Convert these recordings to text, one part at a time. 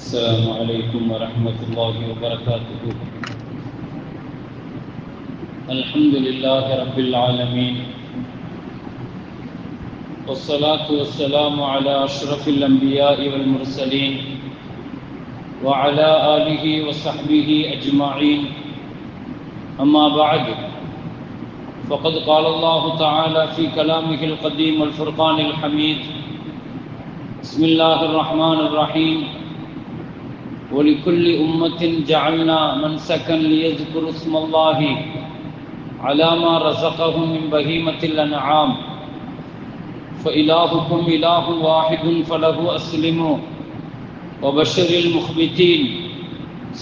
السلام عليكم ورحمة الله وبركاته. الحمد لله رب العالمين، والصلاة والسلام على أشرف الأنبياء والمرسلين وعلى آله وصحبه أجمعين. أما بعد، فقد قال الله تعالى في كلامه القديم والفرقان الحميد: بسم الله الرحمن الرحيم. ولكل أمة جعلنا منسكا ليذكروا اسم الله على ما رزقهم من بهيمة الأنعام فإلهكم إله واحد فله أسلموا وبشر المخبتين.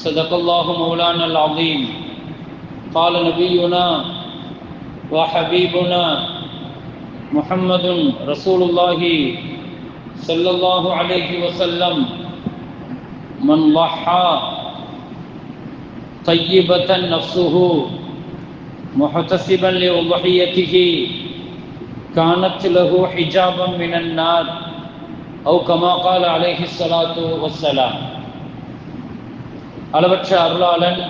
صدق الله مولانا العظيم. قال نبينا وحبيبنا محمد رسول الله صلى الله عليه وسلم: من ضحى طيبة نفسه محتسبا لأضحيته كانت له حجابا من النار، أو كما قال عليه الصلاة والسلام. அளவற்ற அருளாளன்,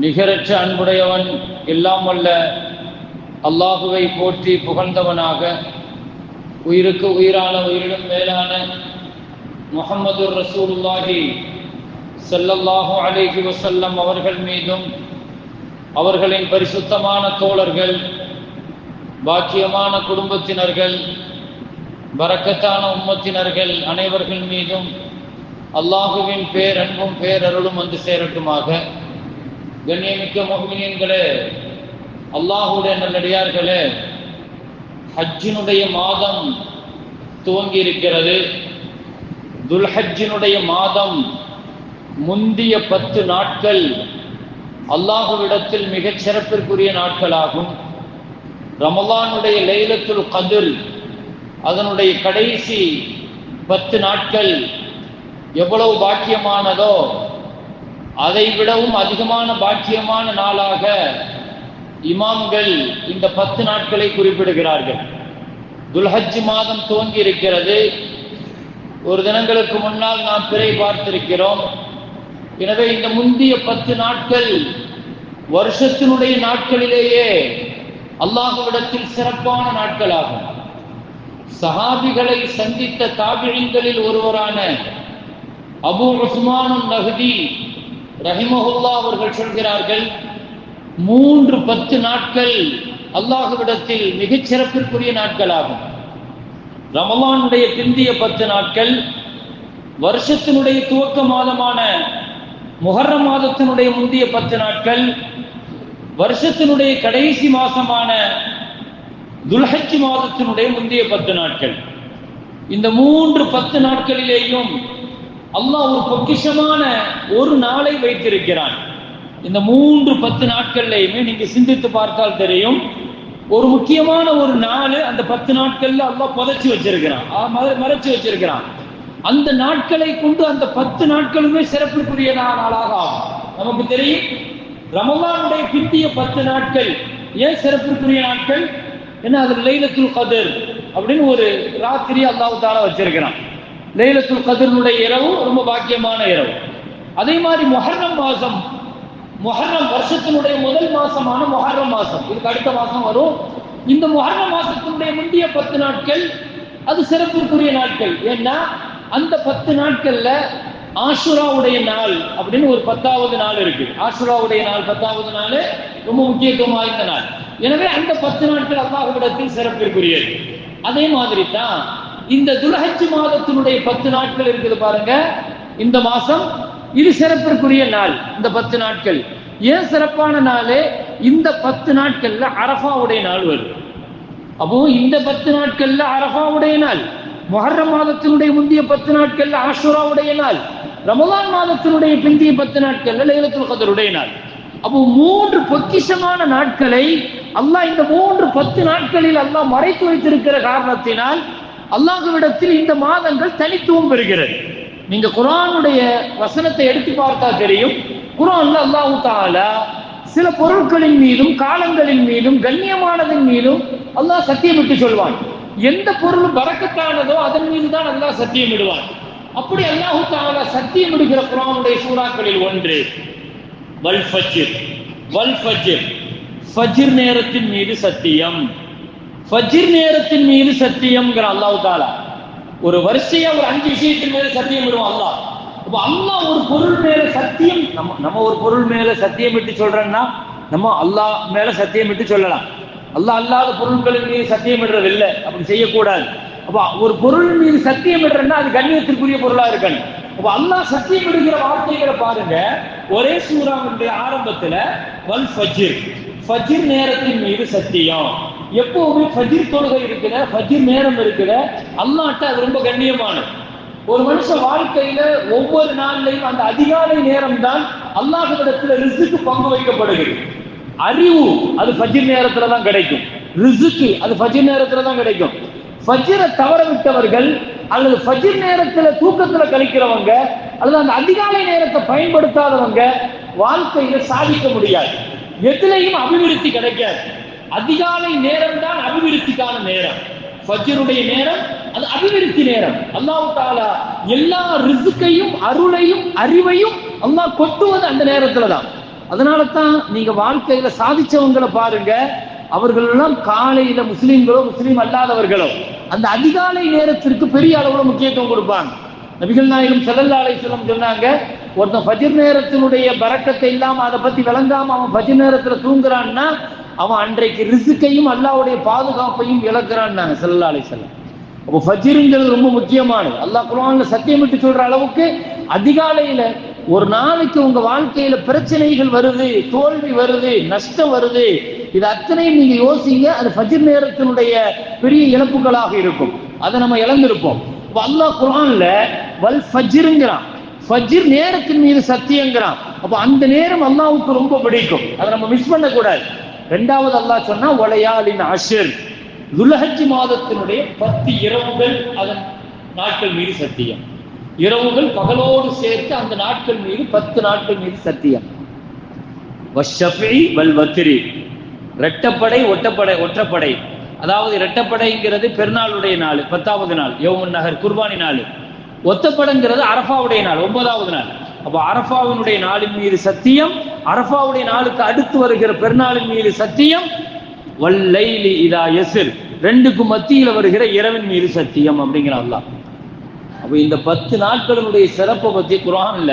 நிகரற்ற அன்புடையவன், எல்லாம் வல்ல அல்லாஹுவை போற்றி புகழ்ந்தவனாக, உயிருக்கு உயிரான உயிரிலும் மேலான முஹம்மது ரசூலுல்லாஹி ஸல்லல்லாஹு அலைஹி வஸல்லம் அவர்கள் மீதும், அவர்களின் பரிசுத்தமான தோழர்கள், பாக்கியமான குடும்பத்தினர்கள், பரக்கத்தான உம்மத்தினர்கள் அனைவர்கள் மீதும் அல்லாஹுவின் பேரன்பும் பேரருளும் வந்து சேரட்டுமாக. கண்ணியமிக்க முஃமினீன்களே, அல்லாஹுடைய நல்லடியார்களே, ஹஜ்ஜினுடைய மாதம் துவங்கி இருக்கிறது. துல்ஹஜ்ஜினுடைய மாதம் முந்திய 10 நாட்கள் அல்லாஹுவிடத்தில் மிகச் சிறப்பிற்குரிய நாட்களாகும். ரமலானுடைய லைலத்துல் கத்ர், அதனுடைய கடைசி 10 நாட்கள் எவ்வளவு பாக்கியமானதோ அதை விடவும் அதிகமான பாக்கியமான நாளாக இமாம்கள் இந்த 10 நாட்களை குறிப்பிடுகிறார்கள். துல்ஹஜ் மாதம் துவங்கி இருக்கிறது. ஒரு தினங்களுக்கு முன்னால் நாம் பிறை பார்த்திருக்கிறோம். எனவே இந்த முந்திய 10 நாட்கள் வருஷத்தினுடைய நாட்களிலேயே அல்லாஹுவிடத்தில் சிறப்பான நாட்களாகும். சஹாபிகளை சந்தித்த தாபிஈன்களில் ஒருவரான அபூ உஸ்மான் நஹ்தி ரஹிமஹுல்லாஹ் அவர்கள் சொல்கிறார்கள், 10 நாட்கள் அல்லாஹுவிடத்தில் மிகச் சிறப்பிற்குரிய நாட்களாகும். ரமலானுடைய பிந்திய 10 நாட்கள், வருஷத்தினுடைய துவக்க மாதமான முஹர்ரம் மாதத்தினுடைய முந்திய 10 நாட்கள், வருஷத்தினுடைய கடைசி மாசமான துல்ஹஜ் மாதத்தினுடைய முந்திய 10 நாட்கள். இந்த 10 நாட்களிலேயும் அல்லாஹ் ஒரு பொக்கிஷமான ஒரு நாளை வைத்திருக்கிறான். இந்த 10 நாட்கள்லையுமே நீங்க சிந்தித்து பார்த்தால் தெரியும், ஒரு முக்கியமான ஒரு நாள் அந்த 10 நாட்கள்ல அல்லாஹ் புதைச்சி வச்சிருக்கிறான், மறைச்சு வச்சிருக்கிறான். அந்த நாட்களை கொண்டு அந்த 10 நாட்களுமே சிறப்புக்குரிய நாளாக ஆகும். நமக்கு தெரியும், ரமலானுடைய பிந்திய 10 நாட்கள் ஏன் சிறப்புக்குரிய நாட்கள்? ஏன்னா அது லைலத்துல் கத்ர் அப்படின்னு ஒரு ராத்திரி அல்லாஹ் தஆலா வச்சிருக்கிறான். லைலத்துல் கத்ருடைய இரவு ரொம்ப பாக்கியமான இரவு. அதே மாதிரி முஹர்ரம் மாசம், முஹர்ரம் வருஷத்தினுடைய முதல் மாசமான முஹர்ரம் மாசம், இதுக்கு அடுத்த மாசம் வரும். இந்த முஹர்ரம் மாசத்தினுடைய முந்திய 10 நாட்கள் அது சிறப்பிற்குரிய நாட்கள். ஏன்னா அந்த 10 நாட்கள்ல ஆஷுராவுடைய நாள் அப்படின்னு ஒரு 10வது நாள் இருக்கு. ஆஷுராவுடைய நாள் 10வது நாள் ரொம்ப முக்கியத்துவம் வாய்ந்த நாள். எனவே அந்த 10 நாட்கள் அல்லாஹ்விடத்தில் சிறப்பிற்குரியது. அதே மாதிரி தான் இந்த துல்ஹஜ் மாதத்தினுடைய 10 நாட்கள் இருக்குது பாருங்க. இந்த மாசம் இது சிறப்பிற்குரிய நாள். இந்த 10 நாட்கள் ஏன் சிறப்பான நாள்? இந்த 10 நாட்கள்ல அரஃபாவுடைய நாள் வருது. அப்போ இந்த 10 நாட்கள்ல அரஃபாவுடைய நாள், முஹர்ரம் மாதத்தினுடைய முந்திய 10 நாட்கள்ல ஆஷுராவுடைய நாள், ரமலான் மாதத்தினுடைய பிந்திய 10 நாட்கள்ல லைலத்துல் கத்ருடைய நாள். அப்போ 3 பொக்கிஷமான நாட்களை அல்லாஹ் இந்த 10 நாட்களில் அல்லாஹ் மறைத்து வைத்திருக்கிற காரணத்தினால் அல்லாஹ்விடத்தில் இந்த மாதங்கள் தனித்துவம் பெறுகிறது. நீங்க குர்ஆனுடைய வசனத்தை எடுத்து பார்த்தா தெரியும், குர்ஆன்ல அல்லாஹ் தஆலா சில பொருட்களின் மீதும் காலங்களின் மீதும் கண்ணியமானதின் மீதும் அல்லாஹ் சத்தியமிட்டு சொல்வான். எந்த பொருள் பரக்கத்தானதோ அதன் மீது தான் அல்லாஹ் சத்தியமிடுவான். அப்படி அல்லாஹ் தஆலா சத்தியம் எடுக்கிற குர்ஆனுடைய சூறாக்களில் ஒன்று வல் ஃபஜ்ர். வல் ஃபஜ்ர், ஃபஜ்ர் நேரத்தின் மீது சத்தியம். ஃபஜ்ர் நேரத்தின் மீது சத்தியம்ங்கிற அல்லாஹ் தஆலா ஒரு வரிசையா ஒரு 5 விஷயத்தின் மேல சத்தியம் விடுவான் அல்லாஹ். அப்ப அல்லாஹ் ஒரு பொருள் மேல சத்தியம், நம்ம ஒரு பொருள் மேல சத்தியம் விட்டு சொல்றோம்னா நம்ம அல்லாஹ் மேல சத்தியம் விட்டு சொல்லலாம். அல்லாஹ் அல்லாத பொருட்களின் மீது சத்தியம் விடுறது இல்லை, அப்படி செய்யக்கூடாது. அப்ப ஒரு பொருள் மீது சத்தியம் விடுறேன்னா அது கண்ணியத்திற்குரிய பொருளா இருக்கணும். அப்ப அல்லாஹ் சத்தியம் விடுகிற வார்த்தைகளை பாருங்க. ஒரே சூறாவுடைய ஆரம்பத்துல வல் ஃபஜ்ர், ஃபஜ்ர் நேரத்தின் மீது சத்தியம். எப்பவுமே ஃபஜ்ர் தொழுகை இருக்கிற, ஃபஜ்ர் நேரம் இருக்கிற அல்லாஹ்ட்ட அது ரொம்ப கண்ணியமானது. ஒரு மனுஷன் வாழ்க்கையில ஒவ்வொரு நாள்லையும் அந்த அதிகாலை நேரம் தான் அல்லாஹ்விடத்துல ரிஸ்க்கு பங்கு வைக்கப்படுகிறது. அறிவு அது ஃபஜ்ர் நேரத்துல தான் கிடைக்கும், ரிஸ்க்கு அது ஃபஜ்ர் நேரத்துல தான் கிடைக்கும். ஃபஜ்ரை தவற விட்டவர்கள் அல்லது ஃபஜ்ர் நேரத்துல தூக்கத்துல கழிக்கிறவங்க அல்லது அந்த அதிகாலை நேரத்தை பயன்படுத்தாதவங்க வாழ்க்கையில சாதிக்க முடியாது, எதுலையும் அபிவிருத்தி கிடைக்காது. அதிகாலை நேரம் தான் அபிவிருத்திக்கான நேரம். ஃபஜ்ருடைய நேரம் அது அபிவிருத்தி நேரம். அல்லாஹ் தஆலா எல்லா ரிஸ்கையும் அருளையும் அறிவையும் அல்லாஹ் கொட்டுவது அந்த நேரத்துல தான். அதனால தான் நீங்க வாழ்க்கையில சாதிச்சவங்களை பாருங்க, அவர்கள் எல்லாம் காலையில முஸ்லிம்களோ முஸ்லீம் அல்லாதவர்களோ அந்த அதிகாலை நேரத்திற்கு பெரிய அளவுல முக்கியத்துவம் கொடுப்பாங்க. நபிகள் நாயகம் ஸல்லல்லாஹு அலைஹி வஸல்லம் சொன்னாங்க, ஒருத்தன் ஃபஜ்ர் நேரத்தினுடைய பரக்கத்தை இல்லாம அதை பத்தி விளங்காம அவன் ஃபஜ்ர் நேரத்துல தூங்குறான்னா அவன் அன்றைக்கு ரிஸ்கையும் அல்லாஹ்வுடைய பாதுகாப்பையும் இழக்கிறான்னாங்க ஸல்லல்லாஹு அலைஹி வஸல்லம். அப்போ ஃபஜ்ருங்கிறது ரொம்ப முக்கியமானது. அல்லாஹ் குர்ஆன்ல சத்தியமிட்டு சொல்ற அளவுக்கு அதிகாலையில ஒரு நாளைக்கு உங்க வாழ்க்கையில பிரச்சனைகள் வருது, தோல்வி வருது, நஷ்டம் வருது, இது அத்தனையும் நீங்க யோசிங்க. அது ஃபஜ்ர் நேரத்தினுடைய பெரிய இழப்புகளாக இருக்கும், அதை நம்ம இழந்திருப்போம். அல்லாஹ் குர்ஆன்ல வல் ஃபஜ்ருங்கிறான், ஃபஜ்ர் நேரத்தின் மீது சத்தியங்கிறான். அப்ப அந்த நேரம் அல்லாஹ்வுக்கு ரொம்ப பிடிக்கும், அதை நம்ம மிஸ் பண்ண கூடாது. இரண்டாவது அல்லாஹ் சொன்னா வலையாலின் அஷ்ர், துல்ஹஜ் மாதத்தினுடைய 10 இரவுகள் அதன் நாட்கள் மீது சத்தியம். இரவுகள் பகலோடு சேர்த்து அந்த நாட்கள் மீது 10 நாட்கள் மீது சத்தியம். வஷ்ஷஃபி வல் வத்ரி, இரட்டப்படை ஒற்றப்படை. அதாவது இரட்டப்படைங்கிறது பெருநாளுடைய நாள் 10வது நாள் யௌமுன் நஹர் குர்பானி நாள். ஒத்தப்படைங்கிறது அரஃபாவுடைய நாள் 9வது நாள். அப்ப அரஃபாவினுடைய நாளின் மீது சத்தியம், அரஃபாவுடைய நாளுக்கு அடுத்து வருகிற பெருநாளின் மீது சத்தியம். வல்லைலி இதா யஸ்ர், ரெண்டுக்கும் மத்தியில வருகிற இரவின் மீது சத்தியம் அப்படிங்கிற அல்லாஹ். அப்ப இந்த 10 நாட்களுடைய சிறப்பை பத்தி குர்ஆன்ல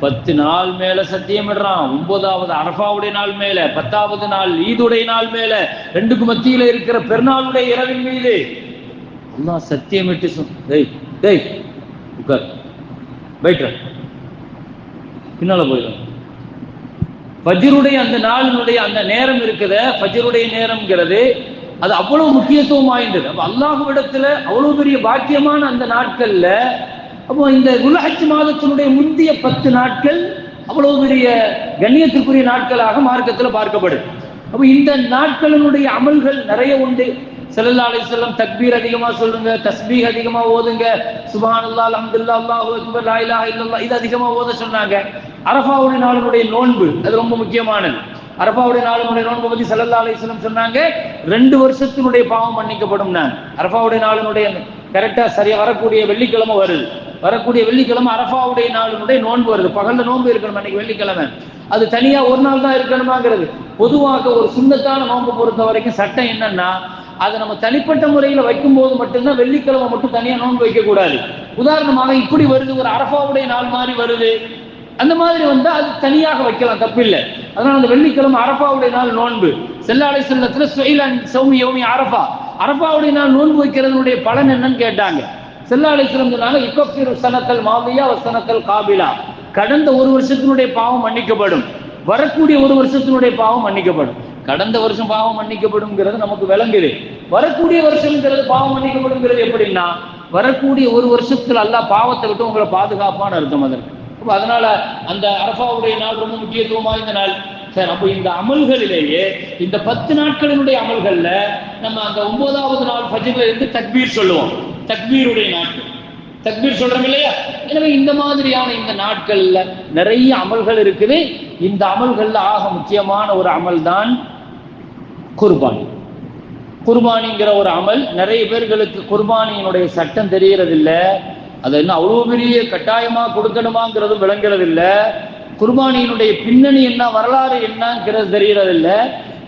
10 நாள் மேல சத்தியம் இடுறான். 9வது அரஃபாவுடைய நாள் மேல, 10வது நாள் ஈதுடைய நாள் மேல, ரெண்டுக்கும் மத்தியில இருக்கிற பெருநாளுடைய இரவின் மீது அல்லாஹ் சத்தியமிட்டு டேய் உட்கார், பைட்ரா, பின்னால போயிடும். ஃபஜ்ருடைய அந்த நாளினுடைய அந்த நேரம் இருக்குது, ஃபஜ்ருடைய நேரம்ங்கிறது அது அவ்வளவு முக்கியத்துவம் வாய்ந்தது. அப்ப அல்லாஹ்விடத்துல அவ்வளவு பெரிய பாக்கியமான அந்த நாட்கள்ல அப்போ இந்த துல்ஹஜ் மாதத்தினுடைய முந்திய 10 நாட்கள் அவ்வளவு பெரிய கண்ணியத்திற்குரிய நாட்களாக மார்க்கத்தில் பார்க்கப்படுது. அப்போ இந்த நாட்களினுடைய அமல்கள் நிறைய உண்டு. ஸல்லல்லாஹு அலைஹி வஸல்லம் தக்பீர் அதிகமா சொல்லுங்க, தஸ்பீஹ் அதிகமா ஓதுங்க, சுப்ஹானல்லாஹ் அல்ஹம்துலில்லாஹ் அல்லாஹு அக்பர் லா இலாஹா இல்லல்லாஹ் இது அதிகமா ஓத சொன்னாங்க. அரஃபாவுடைய நாளுடைய நோன்பு அது ரொம்ப முக்கியமானது. அரஃபாவுடைய நாளுடைய நோன்பு பத்தி ஸல்லல்லாஹு அலைஹி வஸல்லம் சொன்னாங்க 2 வருஷத்தினுடைய பாவம் மன்னிக்கப்படும். அரஃபாவுடைய நாளுடைய கரெக்டா சரியா வரக்கூடிய வெள்ளிக்கிழமை வருது, வரக்கூடிய வெள்ளிக்கிழமை அரஃபாவுடைய நாளுடைய நோன்பு வருது. பகல்ல நோன்பு இருக்கணும் அன்னைக்கு வெள்ளிக்கிழமை, அது தனியா ஒரு நாள் தான் இருக்கணுமாங்கிறது. பொதுவாக ஒரு சுன்னத்தான நோன்பு பொறுத்த வரைக்கும் சட்டம் என்னன்னா, அதை நம்ம தனிப்பட்ட முறையில வைக்கும் போது மட்டும்தான் வெள்ளிக்கிழமை மட்டும் தனியா நோன்பு வைக்க கூடாது. உதாரணமாக இப்படி வருது, ஒரு அரஃபாவுடைய நாள் மாதிரி வருது, அந்த மாதிரி வந்தா அது தனியாக வைக்கலாம், தப்பில்லை. அதனால அந்த வெள்ளிக்கிழமை அரஃபாவுடைய நாள் நோன்பு. ஸல்லல்லாஹு அலைஹி வஸல்லம் சுஇலன் ஸௌமி யௌமி அரஃபா, அரஃபாவுடைய நாள் நோன்பு வைக்கிறதுனுடைய பலன் என்னன்னு கேட்டாங்க. ஸல்லல்லாஹு அலைஹி வஸல்லம் சொன்னாங்க இக்கஃபிரு ஸனத்தல் மாதியா வ ஸனத்தல் காபிலா, கடந்த ஒரு வருஷத்தினுடைய பாவம் மன்னிக்கப்படும், வரக்கூடிய ஒரு வருஷத்தினுடைய பாவம் மன்னிக்கப்படும். கடந்த வருஷம் பாவம் மன்னிக்கப்படும்ங்கிறது நமக்கு விளங்குது, வரக்கூடிய வருஷம்ங்கிறது பாவம் மன்னிக்கப்படும்ங்கிறது எப்படின்னா, வரக்கூடிய ஒரு வருஷத்துல அல்லாஹ் பாவத்தை விட்டு உங்களை பாதுகாப்பான அர்த்தம் அதற்கு. அதனால அந்த அரஃபாவுடைய நாள் ரொம்ப முக்கியத்துவம் வாய்ந்த நாள். சரி, அப்போ இந்த அமல்களிலேயே இந்த 10 நாட்களினுடைய அமல்கள்ல நம்ம அந்த 9வது நாள் ஃபஜ்ர்ல இருந்து தக்பீர் சொல்லுவோம், தக்பீருடைய நாட்கள், தக்பீர் சொல்றோம் இல்லையா. எனவே இந்த மாதிரியான இந்த நாட்கள்ல நிறைய அமல்கள் இருக்குது. இந்த அமல்கள்ல ஆக முக்கியமான ஒரு அமல் தான் குர்பானி. குர்பானிங்கிற ஒரு அமல் நிறைய பேர்களுக்கு குர்பானியினுடைய சட்டம் தெரியறதில்லை. அதை என்ன அவ்வளோ பெரிய கட்டாயமா கொடுக்கணுமாங்கிறது விளங்குறது இல்லை. குர்பானியினுடைய பின்னணி என்ன, வரலாறு என்னங்கிறது தெரியறது இல்லை.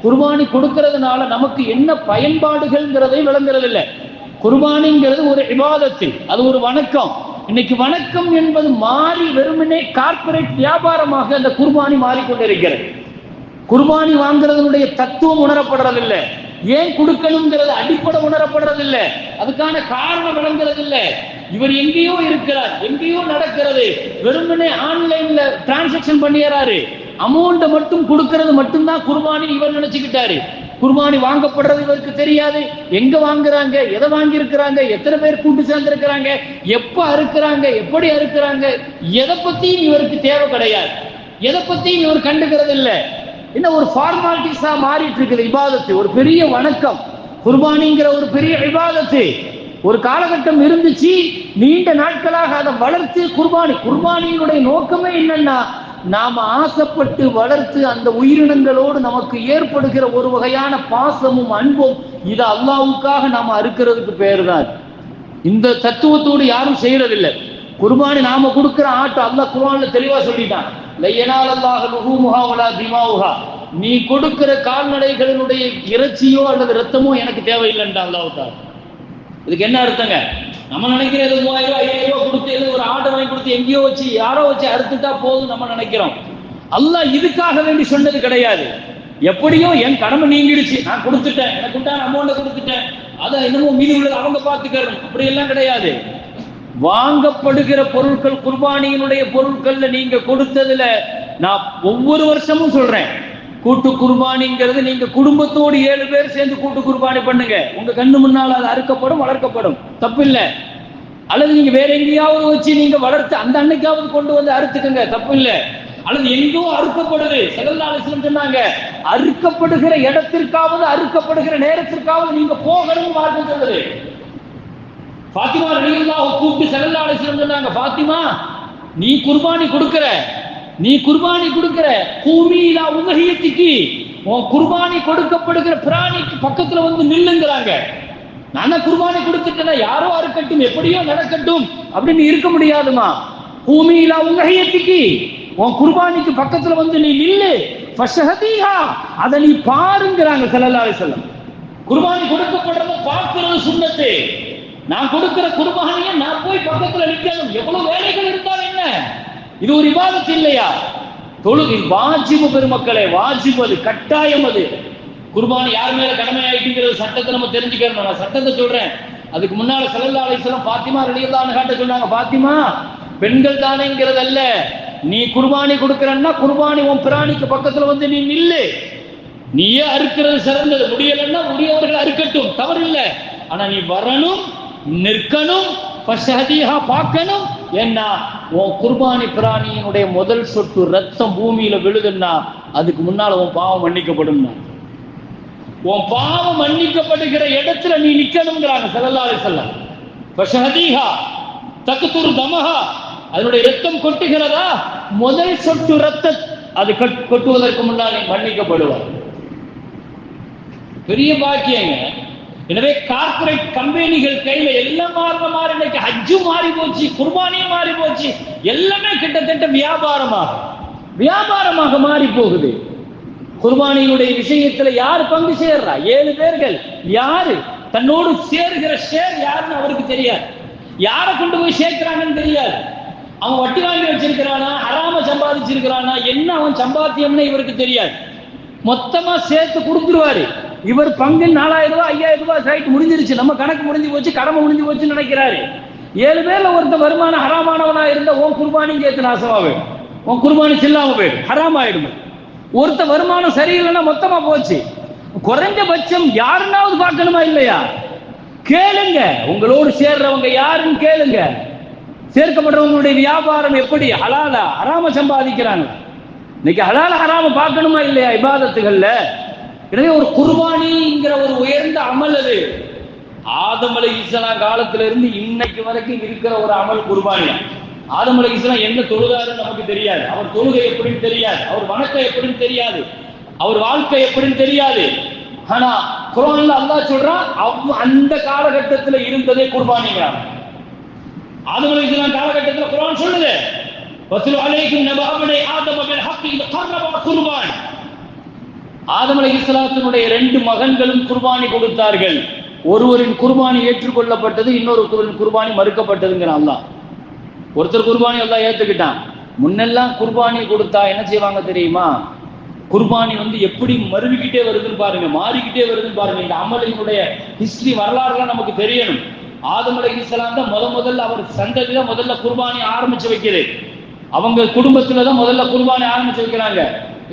குர்பானி கொடுக்கறதுனால நமக்கு என்ன பயன்பாடுகள்ங்கிறதை விளங்குறது இல்லை. குர்பானிங்கிறது ஒரு இபாதத்து, அது ஒரு வணக்கம். இன்னைக்கு வணக்கம் என்பது மாறி வெறுமனே கார்பரேட் வியாபாரமாக அந்த குர்பானி மாறிக்கொண்டிருக்கிறது. குர்பானி வாங்குறதனுடைய தத்துவம் உணரப்படுறதில்லை. ஏன் கொடுக்கணுங்கிறது அடிப்படை உணரப்படுறதில்லை. அதுக்கான காரணம் விளங்குறது இல்லை. இவர் எங்கேயோ இருக்கிறார், எங்கேயோ நடக்கிறது, வெறுமனே ஆன்லைன்ல டிரான்சாக்சன் பண்ணிடுறாரு. அமௌண்ட்டை மட்டும் கொடுக்கறது மட்டும்தான் குர்பானி இவர் நினைச்சுக்கிட்டாரு. குர்பானி வாங்கப்படுறது இவருக்கு தெரியாது. எங்க வாங்குறாங்க, எதை வாங்கி இருக்கிறாங்க, எத்தனை பேர் கூட்டு சேர்ந்து இருக்கிறாங்க, எப்ப அறுக்கிறாங்க, எப்படி அறுக்கிறாங்க, எதை பத்தியும் இவருக்கு தேவை கிடையாது. எதை பத்தியும் இவர் கண்டுக்கிறது இல்லை. என்ன ஒரு ஃபார்மாலிட்டிஸா மாறிட்டு இருக்குது இபாதத்து. ஒரு பெரிய வணக்கம் குர்பானிங்கிற ஒரு பெரிய இபாதத்து. ஒரு காலகட்டம் இருந்துச்சு, நீண்ட நாட்களாக அதை வளர்த்து குர்பானியினுடைய நோக்கமே என்னன்னா, நாம ஆசைப்பட்டு வளர்த்து அந்த உயிரினங்களோடு நமக்கு ஏற்படுகிற ஒரு வகையான பாசமும் அன்பும், இதை அல்லாஹ்வுக்காக நாம அறுக்கிறதுக்கு பேரு தான். இந்த தத்துவத்தோடு யாரும் செய்யறதில்லை. குர்பானி நாம கொடுக்கிற ஆட்டு அல்லாஹ் குர்ஆன்ல தெளிவா சொல்லிட்டான், லயனாலல்லாஹு லுஹூமுஹா வலா திமாவுஹா. நீ கொடுக்கிற கால்நடைகளினுடைய இறைச்சியோ அல்லது ரத்தமோ எனக்கு தேவையில்லைன்றான் அல்லாஹ் தஆலா. இதுக்கு என்ன அர்த்தங்க? நம்ம நினைக்கிறது 3000 5000 கொடுத்து ஏதோ ஒரு ஆட்டை வாங்கி கொடுத்து எங்கேயோ வச்சு யாரோ வச்சு அறுத்துட்டா போதும் நம்ம நினைக்கிறோம். அல்லாஹ் இதுக்காக வேண்டி சொன்னது கிடையாது. எப்படியோ என் கடமை நீங்கிடுச்சு, நான் கொடுத்துட்டேன், எனக்கு உண்டான அமௌண்ட்டை கொடுத்துட்டேன், அதை என்னமோ மீதி உள்ளது அவங்க பார்த்துக்கணும், அப்படி எல்லாம் கிடையாது. வாங்கப்படுகிற பொருட்கள், குர்பானியினுடைய பொருட்கள்ல நீங்க கொடுத்ததுல நான் ஒவ்வொரு வருஷமும் சொல்றேன், கூட்டு குர்பானிங்கிறது நீங்க குடும்பத்தோடு 7 பேர் சேர்ந்து கூட்டு குர்பானி பண்ணுங்க. உங்க கண்ணு முன்னால் அது அறுக்கப்படும், வளர்க்கப்படும், தப்பில்லை. அல்லது நீங்க வேற எங்கேயாவது வச்சு நீங்க வளர்த்து அந்த அன்னைக்காவது கொண்டு வந்து அறுத்துக்குங்க, தப்பு இல்லை. அல்லது எங்கோ அறுக்கப்படுது, ஸல்லல்லாஹு அலைஹி வஸல்லம் சொன்னாங்க, அறுக்கப்படுகிற இடத்திற்காவது அறுக்கப்படுகிற நேரத்திற்காவது நீங்க போகணும் மார்க்கம் சொல்லுது. ஃபாத்திமா ரலியல்லாஹு கூப்பிட்டு ஸல்லல்லாஹு அலைஹி வஸல்லம் சொன்னாங்க, ஃபாத்திமா நீ குர்பானி கொடுக்கிற கூமீலா உலகியத்துக்கு, உன் குர்பானி கொடுக்கப்படுகிற பிராணிக்கு பக்கத்துல வந்து நில்லுங்கிறாங்க. நான் குர்பானி கொடுத்துட்டேன்னா யாரோ அறுக்கட்டும், எப்படியோ நடக்கட்டும் அப்படின்னு இருக்க முடியாதுமா. கூமீலா உலகியத்துக்கு, உன் குர்பானிக்கு பக்கத்துல வந்து நீ நில்லு, ஃபஷஹதீஹா, அதை நீ பாருங்கிறாங்க ஸல்லல்லாஹு அலைஹி வஸல்லம். குர்பானி கொடுக்கப்படுறத பார்க்கிறது சுன்னத்து. நான் கொடுக்கிற குர்பானியை நான் போய் பக்கத்துல நிற்கணும், எவ்வளவு வேலைகள் இருந்தால் என்ன, இது ஒரு இபாதத் இல்லையா? தொழுகை வாஜிபு பெருமக்களே, வாஜிபு, அது கட்டாயம். அது குர்பானி யார் மேல கடமை ஆயிட்டுங்கிறது சட்டத்தை நம்ம தெரிஞ்சுக்கணும். நான் சட்டத்தை சொல்றேன். அதுக்கு முன்னால ஸல்லல்லாஹு அலைஹி வஸல்லம் ஃபாத்திமா ரலியல்லாஹு அன்ஹா சொன்னாங்க, ஃபாத்திமா பெண்கள் தானேங்கிறது அல்ல, நீ குர்பானி கொடுக்கறன்னா குர்பானி உன் பிராணிக்கு பக்கத்துல வந்து நீ நில்லு, நீயே அறுக்கிறது சிறந்தது. முடியலன்னா முடியவர்கள் அறுக்கட்டும், தவறு இல்லை. ஆனா நீ வரணும், நிற்கணும், பார்க்கணும். ஏன்னா உன் குர்பானி பிராணியினுடைய முதல் சொட்டு ரத்தம் பூமியில விழுதுன்னா அதுக்கு முன்னால உன் பாவம் மன்னிக்கப்படும். உன் பாவம் மன்னிக்கப்படுகிற இடத்துல நீ நிக்கணுங்கிறாங்க ஸல்லல்லாஹு அலைஹி வஸல்லம். ஃபஷஹதீஹா தக்துர் தமஹா, அதனுடைய ரத்தம் கொட்டுகிறதா, முதல் சொட்டு ரத்தம் அது கொட்டுவதற்கு முன்னால் நீ மன்னிக்கப்படுவார். பெரிய பாக்கியங்க. எனவே கார்பரேட் கம்பெனிகள் கையில எல்லாம் மாறி, இன்னைக்கு ஹஜ்ஜு மாறி போச்சு, குர்பானியும் மாறி போச்சு, எல்லாமே கிட்டத்தட்ட வியாபாரமாக மாறி போகுது. குர்பானியினுடைய விஷயத்துல யார் பங்கு சேர்றா? 7 பேர்கள். யாரு தன்னோடு சேர்கிற ஷேர் யாருன்னு அவருக்கு தெரியாது, யாரை கொண்டு போய் சேர்க்கிறாங்கன்னு தெரியாது. அவன் வட்டி வாங்கி வச்சிருக்கிறானா, ஹராம சம்பாதிச்சிருக்கிறானா, என்ன அவன் சம்பாத்தியம்னு இவருக்கு தெரியாது. மொத்தமா சேர்த்து கொடுத்துருவாரு. இவர் பங்கு 4000 ரூபாய் 5000 ரூபாய் சைட்டு முடிஞ்சிருச்சு, நம்ம கணக்கு முடிஞ்சு போச்சு, கடமை முடிஞ்சு போச்சுன்னு நினைக்கிறாரு. 7 பேர்ல ஒருத்த வருமானம் ஹராமானவனா இருந்தா உன் குர்பானியும் சேர்த்து நாசமா போயிடும், உன் குர்பானி செல்லாம போயிடும், ஹராம் ஆயிடும். ஒருத்த வருமானம் சரியில்லைன்னா மொத்தமா போச்சு. குறைஞ்சபட்சம் யாருன்னாவது பார்க்கணுமா இல்லையா? கேளுங்க, உங்களோடு சேர்றவங்க யாருன்னு கேளுங்க. சேர்க்கப்படுறவங்களுடைய வியாபாரம் எப்படி, ஹலாலா ஹராம சம்பாதிக்கிறாங்க? இன்னைக்கு ஹலால ஹராம பார்க்கணுமா இல்லையா இபாதத்துகள்ல? எனவே ஒரு குர்பானிங்கிற ஒரு உயர்ந்த அமல் அது. ஆதம் அலைஹிஸ்ஸலாம் காலத்துல இருந்து இன்னைக்கு வரைக்கும் இருக்கிற ஒரு அமல் குர்பானி. ஆதம் அலைஹிஸ்ஸலாம் என்ன தொழுதாருன்னு நமக்கு தெரியாது, அவர் தொழுகை எப்படின்னு தெரியாது, அவர் வணக்கம் எப்படின்னு தெரியாது, அவர் வாழ்க்கை எப்படின்னு தெரியாது. ஆனா குர்ஆன்ல அல்லாஹ் சொல்றான், அந்த காலகட்டத்தில் இருந்ததே குர்பானிங்கிறான். ஆதம் அலைஹிஸ்ஸலாம் காலகட்டத்தில் குர்ஆன் சொல்லுது, வத்லு அலைஹிம் நபஅ பனி ஆதம பில் ஹக்கி இத் கர்ரபா குர்பான். ஆதம் அலைஹிஸ்ஸலாத்தினுடைய 2 மகன்களும் குர்பானி கொடுத்தார்கள். ஒருவரின் குர்பானி ஏற்றுக்கொள்ளப்பட்டது, இன்னொருவரின் குர்பானி மறுக்கப்பட்டதுங்கிற அல்லாஹ். ஒருத்தர் குர்பானி அல்லாஹ் ஏத்துக்கிட்டான். முன்னெல்லாம் குர்பானி கொடுத்தா என்ன செய்வாங்க தெரியுமா? குர்பானி எப்படி மறுவிக்கிட்டே வருதுன்னு பாருங்க, மாறிக்கிட்டே வருதுன்னு பாருங்க. இந்த அமலினுடைய ஹிஸ்டரி வரலாறுலாம் நமக்கு தெரியணும். ஆதம் அலைஹிஸ்ஸலாம் தான் முதல்ல அவர் சந்ததியில முதல்ல குர்பானி ஆரம்பிச்சு வைக்கிறது. அவங்க குடும்பத்துல தான் முதல்ல குர்பானி ஆரம்பிச்சு வைக்கிறாங்க.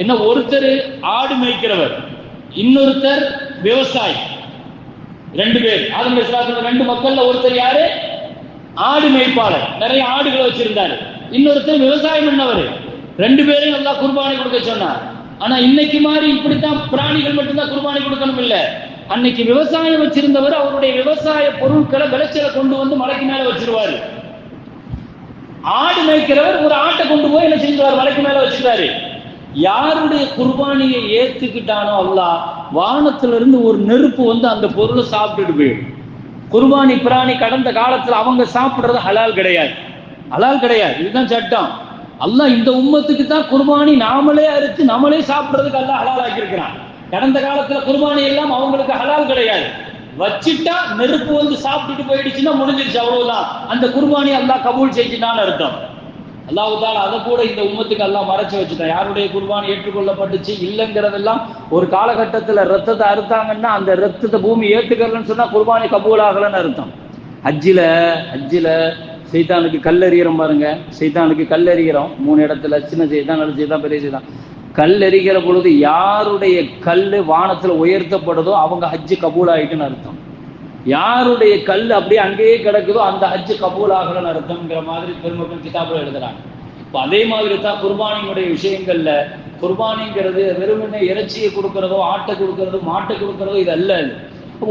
என்ன, ஒருத்தர் ஆடு மேய்க்கிறவர், இன்னொருத்தர் விவசாயி. 2 பேர். ஆதம் அலைஹிஸ்ஸலாத்தோட 2 மக்கள்ல ஒருத்தர் யாரு? ஆடு மேய்ப்பாளர், நிறைய ஆடுகளை வச்சிருந்தாரு. இன்னொருத்தர் விவசாயம் பண்ணவர். 2 பேரையும் நல்லா குர்பானி கொடுக்க சொன்னார். ஆனா இன்னைக்கு மாதிரி இப்படித்தான் பிராணிகள் மட்டும்தான் குர்பானி கொடுக்கணும் இல்ல. அன்னைக்கு விவசாயம் வச்சிருந்தவர் அவருடைய விவசாய பொருட்களை விளைச்சலை கொண்டு வந்து மலைக்கு மேல வச்சிருவாரு. ஆடு மேய்க்கிறவர் ஒரு ஆட்டை கொண்டு போய் என்ன செஞ்சுவார், மலைக்கு மேல வச்சுட்டாரு. யாருடைய குர்பானியை ஏத்துக்கிட்டானோ அல்லாஹ், வானத்திலிருந்து ஒரு நெருப்பு அந்த பொருளை சாப்பிட்டுட்டு போயிடும். குர்பானி பிராணி கடந்த காலத்துல அவங்க சாப்பிடுறது ஹலால் கிடையாது, ஹலால் கிடையாது. இதுதான் சட்டம். அல்லாஹ் இந்த உம்மத்துக்கு தான் குர்பானி நாமளே அறுத்து நம்மளே சாப்பிடுறதுக்கு அல்லாஹ் ஹலால் ஆக்கியிருக்கிறான். கடந்த காலத்துல குர்பானி எல்லாம் அவங்களுக்கு ஹலால் கிடையாது. வச்சிட்டா நெருப்பு சாப்பிட்டுட்டு போயிடுச்சுன்னா முடிஞ்சிருச்சு, அவ்வளவுதான். அந்த குர்பானி அல்லாஹ் கபூல் செஞ்சுட்டான்னு அர்த்தம். அல்லாஹ் தால அதை கூட இந்த உம்மத்துக்கு அல்லாஹ் மறைச்சு வச்சுட்டான். யாருடைய குர்பானி ஏற்றுக்கொள்ளப்பட்டுச்சு இல்லைங்கிறதெல்லாம் ஒரு காலகட்டத்தில் ரத்தத்தை அறுத்தாங்கன்னா அந்த ரத்தத்தை பூமி ஏற்றுக்கலன்னு சொன்னா குர்பானி கபூல் ஆகலன்னு அர்த்தம். ஹஜ்ஜில சைத்தானுக்கு கல்லெறிகிறோம் பாருங்க, சைத்தானுக்கு கல்லெறிகிறோம் 3 இடத்துல, சின்ன சைத்தான், நல்ல சைத்தான், பெரிய சைத்தான். கல்லெறிகிற பொழுது யாருடைய கல்லு வானத்துல உயர்த்தப்படுதோ அவங்க ஹஜ்ஜு கபூல் ஆயிட்டுன்னு அர்த்தம். யாருடைய கல் அப்படியே அங்கேயே கிடக்குதோ அந்த ஹஜ்ஜு கபூல் ஆகலன்னு அர்த்தம்ங்கிற மாதிரி பெருமக்கள் கிதாபுல எழுதுறாங்க. இப்போ அதே மாதிரி தான் குர்பானியுடைய விஷயங்கள்ல, குர்பானிங்கிறது வெறுமனே இறைச்சியை கொடுக்கறதோ, ஆட்டை கொடுக்கறதோ, மாட்டை கொடுக்கறதோ இது அல்ல.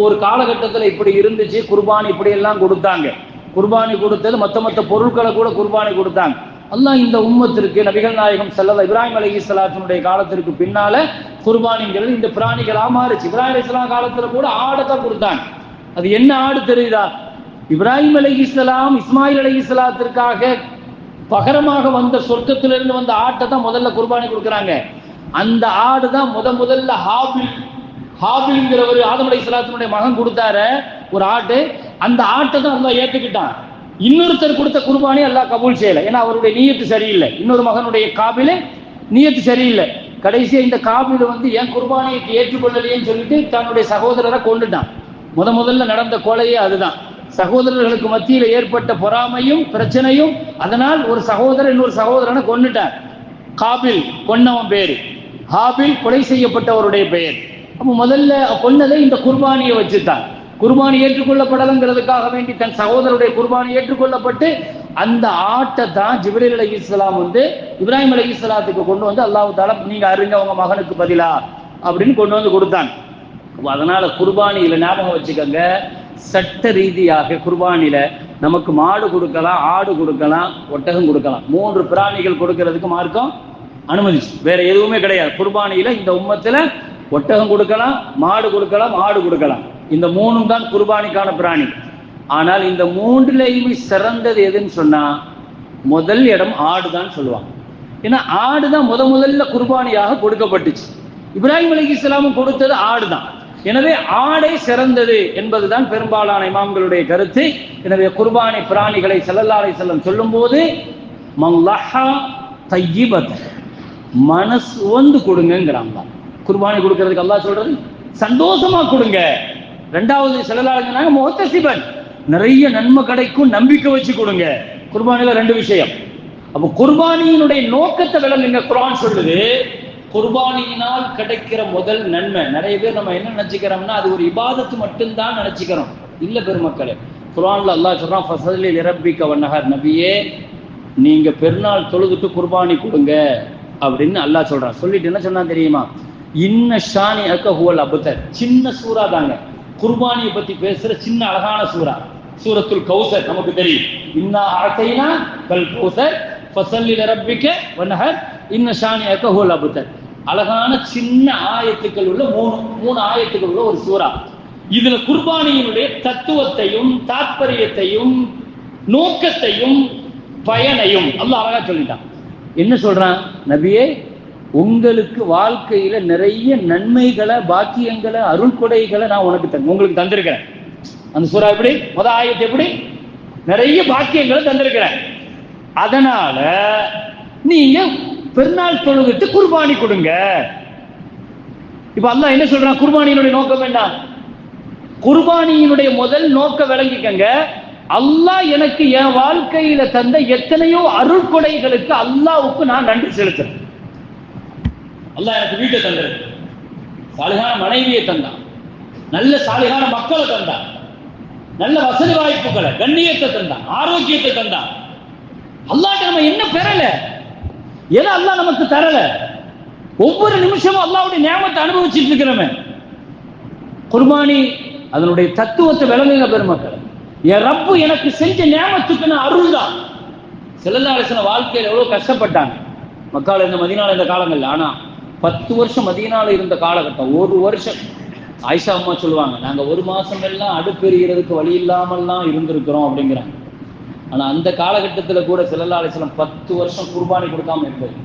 ஒரு காலகட்டத்தில் இப்படி இருந்துச்சு, குர்பானி இப்படி எல்லாம் கொடுத்தாங்க. குர்பானி கொடுத்தது மற்ற பொருட்களை கூட குர்பானி கொடுத்தாங்க. அல்லாஹ் இந்த உம்மத்திற்கு நபிகள் நாயகம் ஸல்லல்லாஹு இப்ராஹிம் அலைஹிஸ்ஸலாத்தினுடைய காலத்திற்கு பின்னால குர்பானிங்கிறது இந்த பிராணிகளா மாறிச்சு. இப்ராஹிம் அலைஹிஸ்ஸலாம் காலத்துல கூட ஆடை தான் கொடுத்தாங்க. அது என்ன ஆடு தெரியுதா? இப்ராஹிம் அலைஹிஸ்ஸலாம் இஸ்மாயில் அலைஹிஸ்ஸலாத்திற்காக பகரமாக வந்த சொர்க்கத்திலிருந்து வந்த ஆட்டை தான் முதல்ல குர்பானி கொடுக்குறாங்க. அந்த ஆடு தான் முதல்ல ஹாபில்ங்கிறவர் ஆதம் அலைஹிஸ்ஸலாத்தினுடைய மகன் கொடுத்தாரு ஒரு ஆட்டு. அந்த ஆட்டை தான் அல்லாஹ் ஏற்றுக்கிட்டான். இன்னொருத்தர் கொடுத்த குர்பானி அல்லாஹ் கபூல் செய்யல, ஏன்னா அவருடைய நியத்து சரியில்லை. இன்னொரு மகனுடைய காபில நியத்து சரியில்லை. கடைசியா இந்த காபில என் குர்பானியை ஏற்றுக்கொள்ளலையேன்னு சொல்லிட்டு தன்னுடைய சகோதரரை கொண்டுட்டான். முதல்ல நடந்த கொலையே அதுதான். சகோதரர்களுக்கு மத்தியில் ஏற்பட்ட பொறாமையும் பிரச்சனையும், அதனால் ஒரு சகோதரர் இன்னொரு சகோதரனை கொண்டுட்டார். காபில் கொன்னவன் பேரு, ஹாபில் கொலை செய்யப்பட்டவருடைய பெயர். அப்போ முதல்ல கொன்னதை இந்த குர்பானியை வச்சுட்டான். குர்பானி ஏற்றுக்கொள்ளப்படலங்கிறதுக்காக வேண்டி தன் சகோதரருடைய குர்பானி ஏற்றுக்கொள்ளப்பட்டு அந்த ஆட்டை தான் ஜிப்ரீல் அலைஹிஸ்ஸலாம் இப்ராஹிம் அலைஹிஸ்ஸலாத்துக்கு கொண்டு அல்லாஹ் தஆலா நீங்க அருங்க உங்க மகனுக்கு பதிலா அப்படின்னு கொண்டு கொடுத்தான். அதனால குர்பானியில ஞாபகம் வச்சுக்கோங்க, சட்ட ரீதியாக குர்பானில நமக்கு மாடு கொடுக்கலாம், ஆடு கொடுக்கலாம், ஒட்டகம் கொடுக்கலாம். 3 பிராணிகள் கொடுக்கறதுக்கு மார்க்கம் அனுமதிச்சு, வேற எதுவுமே கிடையாது. குர்பானியில இந்த உம்மத்துல ஒட்டகம் கொடுக்கலாம், மாடு கொடுக்கலாம், ஆடு கொடுக்கலாம். இந்த 3 தான் குர்பானிக்கான பிராணி. ஆனால் இந்த 3லையுமே சிறந்தது எதுன்னு சொன்னா முதல் இடம் ஆடு தான் சொல்லுவாங்க. ஏன்னா ஆடு தான் முதல்ல குர்பானியாக கொடுக்கப்பட்டுச்சு. இப்ராஹிம் அலைஹிஸ்ஸலாம் கொடுத்தது ஆடு தான். எனவே ஆடை சிறந்தது என்பதுதான் பெரும்பாலான இமாம்களுடைய கருத்து. எனவே குர்பானி பிராணிகளை ஸல்லல்லாஹு அலைஹி வஸல்லம் சொல்லும் போது மல்லஹா தய்யிபத், மனசு கொடுங்கிறாங்க. குர்பானி கொடுக்கறதுக்கு அல்லாஹ் சொல்றது சந்தோஷமா கொடுங்க. 2வது ஸல்லல்லாஹு அலைஹி வஸல்லம் முஹ்தஸிபன், நிறைய நன்மை கிடைக்கும், நம்பிக்கை வச்சு கொடுங்க. குர்பானில 2 விஷயம். அப்போ குர்பானியினுடைய நோக்கத்தை விளங்குங்க. குர்ஆன் சொல்லுது குர்பானியினால் கிடைக்கிற முதல் நன்மை. நிறைய பேர் நம்ம என்ன நினைச்சுக்கிறோம்னா அது ஒரு இபாதத்து மட்டும்தான் நினைச்சுக்கிறோம். இல்ல பெருமக்களே, குர்ஆன்ல அல்லாஹ் சொல்றான் ஃபஸல்லி லிரப்பிக வன்னஹர், நபியே நீங்க பெருநாள் தொழுதுட்டு குர்பானி கொடுங்க அப்படின்னு அல்லாஹ் சொல்றான். சொல்லிட்டு என்ன சொன்னா தெரியுமா? இன்ன ஷானிஅக ஹுவல் அப்தர், சின்ன சூரா தாங்க குர்பானியை பத்தி பேசுற சின்ன அழகான சூரா. சூரத்துல் கௌசர் நமக்கு தெரியும். இன்னா அஅதைனா கல் கௌசர் ஃபஸல்லி லிரப்பிக வன்னஹர் இன்ன ஷானிஅக ஹுவல் அப்தர். அழகான சின்ன ஆயத்துக்கள் உள்ள 3 ஆயத்துக்கள் உள்ள ஒரு சூரா. இதுல குர்பானியினுடைய தத்துவத்தையும் தாற்பயத்தையும் நோக்கத்தையும் பயனையும் அல்லாஹ் அழகா சொல்லிட்டான். என்ன சொல்றான்? நபியே, உங்களுக்கு வாழ்க்கையில நிறைய நன்மைகளை, பாக்கியங்களை, அருள் கொடைகளை நான் உங்களுக்கு தந்திருக்கிறேன். அந்த சூரா எப்படி, ஆயத்து எப்படி, நிறைய பாக்கியங்களை தந்திருக்கிறேன். அதனால நீங்க பெருநாள் தொழுதுட்டு குர்பானி கொடுங்க. இப்ப அல்லாஹ் என்ன சொல்றான்? குர்பானியினுடைய நோக்கம் என்ன? குர்பானியினுடைய முதல் நோக்க விளங்கிக்கங்க. அல்லாஹ் எனக்கு என் வாழ்க்கையில தந்த எத்தனையோ அருள் கொடைகளுக்கு அல்லாஹ்வுக்கு நான் நன்றி செலுத்துறேன். அல்லாஹ் எனக்கு வீட்டை தந்தது, சாலிகான மனைவியை தந்தான், நல்ல சாலிகான மக்களை தந்தான், நல்ல வசதி வாய்ப்புகளை, கண்ணியத்தை தந்தான், ஆரோக்கியத்தை தந்தான். அல்லாஹ்ட்ட நம்ம என்ன பெறல? எதை அல்லாஹ் நமக்கு தரல? ஒவ்வொரு நிமிஷமும் அல்லாஹ்வுடைய நியாமத்தை அனுபவிச்சுட்டு இருக்கிறோமே. குர்பானி அதனுடைய தத்துவத்தை விளங்குங்க பெருமக்கள். என் ரப்பு எனக்கு செஞ்ச நியாமத்துக்கு நான் அருள் தான். ஸல்லல்லாஹு அலைஹி வஸல்லம் வாழ்க்கையில் எவ்வளவு கஷ்டப்பட்டாங்க மக்கள் இந்த மதீனால இந்த காலங்கள்ல. ஆனா 10 வருஷம் மதீனால இருந்த காலகட்டம், ஒரு வருஷம் ஆயிஷா அம்மா சொல்லுவாங்க, நாங்க ஒரு மாசம் எல்லாம் அடுப்பெரியறதுக்கு வழி இல்லாமல்லாம் இருந்திருக்கிறோம் அப்படிங்கிறாங்க. ஆனா அந்த காலகட்டத்துல கூட ஸல்லல்லாஹு அலைஹி வஸல்லம் 10 வருஷம் குர்பானி கொடுக்காம இருந்தது.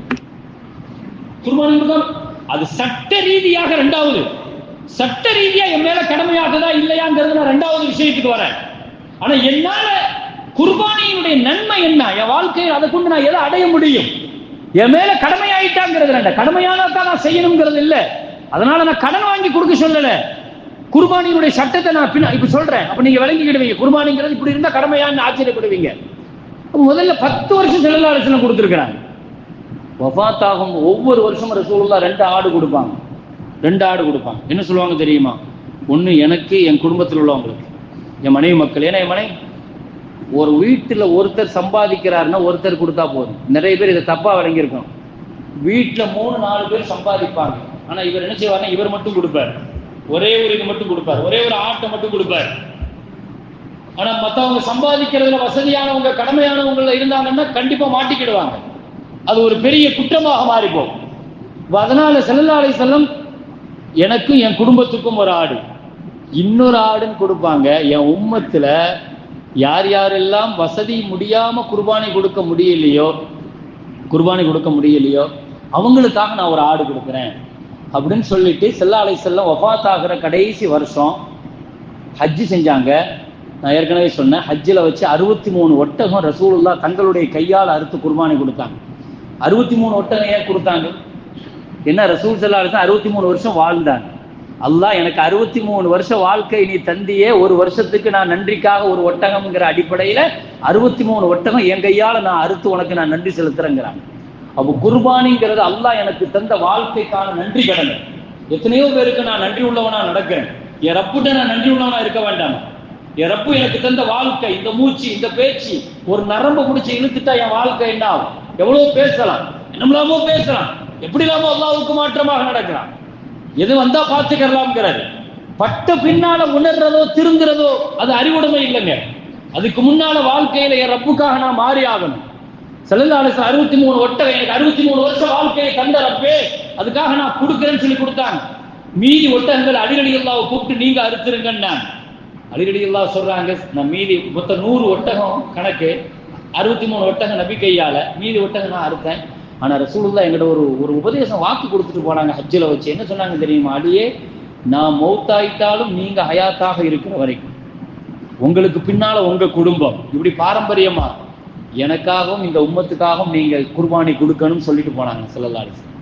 குர்பானி கொடுக்காம, அது சட்ட ரீதியாக ரெண்டாவது, சட்ட ரீதியா என் மேல கடமையாகுதா இல்லையாங்கிறது நான் ரெண்டாவது விஷயத்துக்கு வரேன். ஆனா என்னால குர்பானியினுடைய நன்மை என்ன, என் வாழ்க்கையில் அதை கொண்டு நான் எதை அடைய முடியும், என் மேல கடமையாயிட்டாங்கிறது ரெண்ட. கடமையானதான் நான் செய்யணுங்கிறது இல்ல. அதனால நான் கடன் வாங்கி கொடுக்க சொல்லல. குர்பானியினுடைய சட்டத்தை நான் இப்ப சொல்றேன். அப்ப நீங்க விளங்கிக்கிடுவீங்க குர்பானிங்கிறது இப்படி இருந்தா கடமையான்னு ஆச்சரியப்படுவீங்க. முதல்ல 10 வருஷம் ஸல்லல்லாஹு அலைஹி வஸல்லம் கொடுத்திருக்கிறாங்க. வஃபாத் ஆகும் ஒவ்வொரு வருஷமும் ரசூலுல்லாஹ் 2 ஆடு கொடுப்பாங்க. 2 ஆடு கொடுப்பாங்க. என்ன சொல்லுவாங்க தெரியுமா? ஒண்ணு எனக்கு, என் குடும்பத்தில் உள்ளவங்களுக்கு, என் மனைவி மக்கள். ஏன்னா என் மனைவி, ஒரு வீட்டுல ஒருத்தர் சம்பாதிக்கிறாருன்னா ஒருத்தர் கொடுத்தா போதும். நிறைய பேர் இதை தப்பா விளங்கியிருக்கோம். வீட்டுல 3-4 பேர் சம்பாதிப்பாங்க. ஆனா இவர் என்ன செய்வாருன்னா இவர் மட்டும் கொடுப்பார், ஒரே ஒரு இது மட்டும் கொடுப்பார், ஒரே ஒரு ஆட்டை மட்டும் கொடுப்பார். ஆனா மற்றவங்க சம்பாதிக்கிறதுல வசதியானவங்க, கடமையானவங்க இருந்தாங்கன்னா கண்டிப்பா மாட்டிக்கிடுவாங்க. அது ஒரு பெரிய குற்றமாக மாறிப்போம். அதனால ஸல்லல்லாஹு அலைஹி வஸல்லம் எனக்கும் என் குடும்பத்துக்கும் ஒரு ஆடு, இன்னொரு ஆடுன்னு கொடுப்பாங்க. என் உம்மத்துல யார் யாரெல்லாம் வசதி முடியாம குர்பானி கொடுக்க முடியலையோ அவங்களுக்காக நான் ஒரு ஆடு கொடுக்குறேன் அப்படின்னு சொல்லிட்டு ஸல்லல்லாஹு அலைஹி வஸல்லம் வஃபாத் ஆகிற கடைசி வருஷம் ஹஜ்ஜு செஞ்சாங்க. நான் ஏற்கனவே சொன்னேன், ஹஜ்ஜில் வச்சு 63 ஒட்டகம் ரசூலுல்லாஹ் தங்களுடைய கையால் அறுத்து குர்பானி கொடுத்தாங்க. 63 ஒட்டகம் ஏன் கொடுத்தாங்க? என்ன, ரசூல் ஸல்லல்லாஹு அலைஹி வஸல்லம் 63 வருஷம் வாழ்ந்தாங்க. அல்லாஹ் எனக்கு 63 வருஷம் வாழ்க்கை நீ தந்தியே, ஒரு வருஷத்துக்கு நான் நன்றிக்காக ஒரு ஒட்டகம்ங்கிற அடிப்படையில 63 ஒட்டகம் என் கையால நான் அறுத்து உனக்கு நான் நன்றி செலுத்துறேங்கிறாங்க. அப்போ குர்பானிங்கிறது அல்லாஹ் எனக்கு தந்த வாழ்க்கைக்கான நன்றி கடமை. எத்தனையோ பேருக்கு நான் நன்றி உள்ளவனா நடக்கிறேன். என் ரப்புட்ட நான் நன்றி உள்ளவனா இருக்க வேண்டாம். என் ரப்பு எனக்கு தந்த வாழ்க்கை, இந்த மூச்சு, இந்த பேச்சு, ஒரு நரம்பை பிடிச்சி இழுத்துட்டா என் வாழ்க்கை என்ன ஆகும்? எவ்வளவு பேசலாம், என்னமோ பேசலாம், எப்படி இல்லாமோ அல்லாஹ்வுக்கு மாற்றமாக நடக்கலாம். எது வந்தா பார்த்துக்கலாம்ங்கிறாரு. பட்ட பின்னால உணர்றதோ திருந்துறதோ அது அறிவுடைமை இல்லைங்க. அதுக்கு முன்னால வாழ்க்கையில என் ரப்புக்காக நான் மாறி ஆகணும். ஸல்லல்லாஹு அலைஹி வஸல்லம் 63 ஒட்டகம் எனக்கு 63 வருஷம் வாழ்க்கையை தந்த ரப்பே, அதுக்காக நான் கொடுக்குறேன்னு சொல்லி கொடுத்தாங்க. மீதி ஒட்டகங்கள் அலி ரலியல்லாஹு கூப்பிட்டு நீங்க அறுத்துருங்கன்னா, அலி ரலியல்லாஹு சொல்றாங்க, நான் மீதி மொத்தம் 100 ஒட்டகம் கணக்கு, 63 ஒட்டகம் நபி கையால, மீதி ஒட்டகம் நான் அறுத்தேன். ஆனா ரசூலுல்லாஹ் எங்கிட்ட ஒரு உபதேசம் வாக்கு கொடுத்துட்டு போனாங்க ஹஜ்ஜில் வச்சு. என்ன சொன்னாங்க தெரியுமா? அலியே, நான் மௌத்தாயிட்டாலும் நீங்க ஹயாத்தாக இருக்கிற வரைக்கும் உங்களுக்கு பின்னால உங்க குடும்பம் இப்படி பாரம்பரியமா எனக்காகவும் இந்த உம்மத்துக்காகவும் நீங்க குர்பானி கொடுக்கணும்னு சொல்லிட்டு போனாங்க ஸல்லல்லாஹு அலைஹி வஸல்லம்.